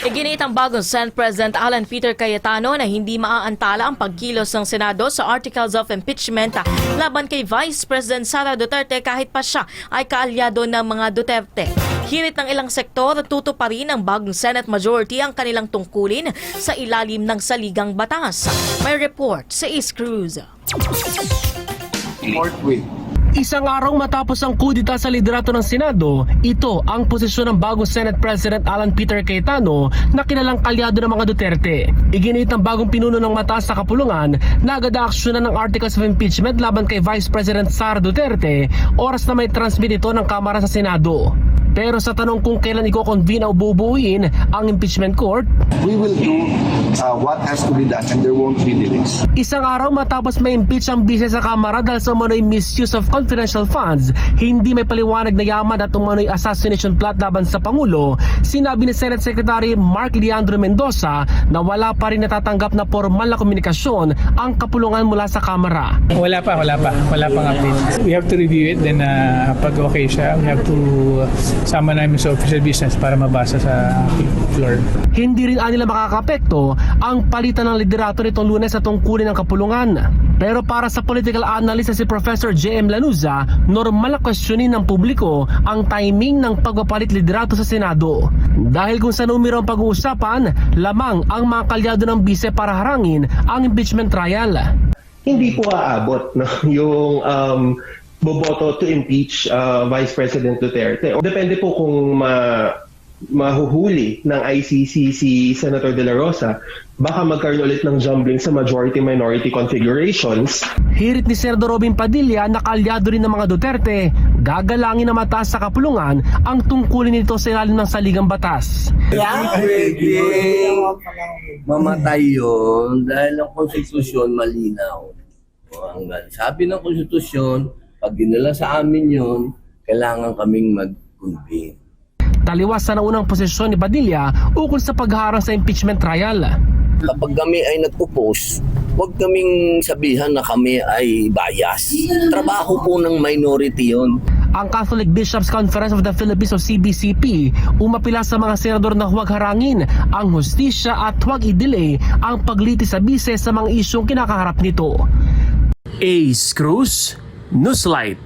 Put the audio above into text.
Iginit ang bagong Senate President Alan Peter Cayetano na hindi maaantala ang pagkilos ng Senado sa Articles of Impeachment laban kay Vice President Sara Duterte kahit pa siya ay kaalyado ng mga Duterte. Hirit ng ilang sektor, tutuparin ng bagong Senate Majority ang kanilang tungkulin sa ilalim ng saligang batas. May report sa Ace Cruz. Isang araw matapos ang kudita sa liderato ng Senado, ito ang posisyon ng bagong Senate President Alan Peter Cayetano na kilalang kalyado ng mga Duterte. Iginit ng bagong pinuno ng mataas na kapulungan na agad aaksyonan ng Articles of Impeachment laban kay Vice President Sara Duterte oras na may transmit ito ng Kamara sa Senado. Pero sa tanong kung kailan i-convene o bubuuin ang impeachment court, we will do what has to be done and there won't be delays. Isang araw matapos may impeach ang bise sa Kamara dahil sa umano'y misuse of confidential funds, hindi may paliwanag na yaman at umano'y assassination plot laban sa Pangulo, sinabi ni Senate Secretary Mark Leandro Mendoza na wala pa rin natatanggap na formal na komunikasyon ang kapulungan mula sa Kamara. Wala pang update. We have to review it, then pag okay siya, we have to sama namin sa official business para mabasa sa floor. Hindi rin nila makakapekto ang palitan ng liderato nitong Lunes sa tungkulin ng kapulungan. Pero para sa political analyst na si Professor J.M. Lanuza, normal na questionin ng publiko ang timing ng pagpapalit liderato sa Senado. Dahil kung sa numero ang pag-uusapan, lamang ang mga kalyado ng bise para harangin ang impeachment trial. Hindi po aabot no? Yung boboto to impeach Vice President Duterte. Depende po kung mahuhuli ng ICC si Senator De La Rosa, baka magkaroon ulit ng jumbling sa majority-minority configurations. Hirit ni Senador Robin Padilla na kaalyado rin ng mga Duterte, gagalangin na mataas sa kapulungan ang tungkulin nito sa ilalim ng saligang batas. Pwede mamatay yun dahil ang konstitusyon malinaw. Sabi ng konstitusyon, pag dinala sa amin yun, kailangan kaming mag-convene. Taliwas sa naunang posisyon ni Padilla ukol sa pagharang sa impeachment trial. Kapag kami ay nag-oppose, huwag kaming sabihan na kami ay bias. Trabaho po ng minority yun. Ang Catholic Bishops Conference of the Philippines o CBCP umapila sa mga senador na huwag harangin ang hustisya at huwag i-delay ang paglitis sa bise sa mga isyong kinakaharap nito. Ace Cruz, Newslight.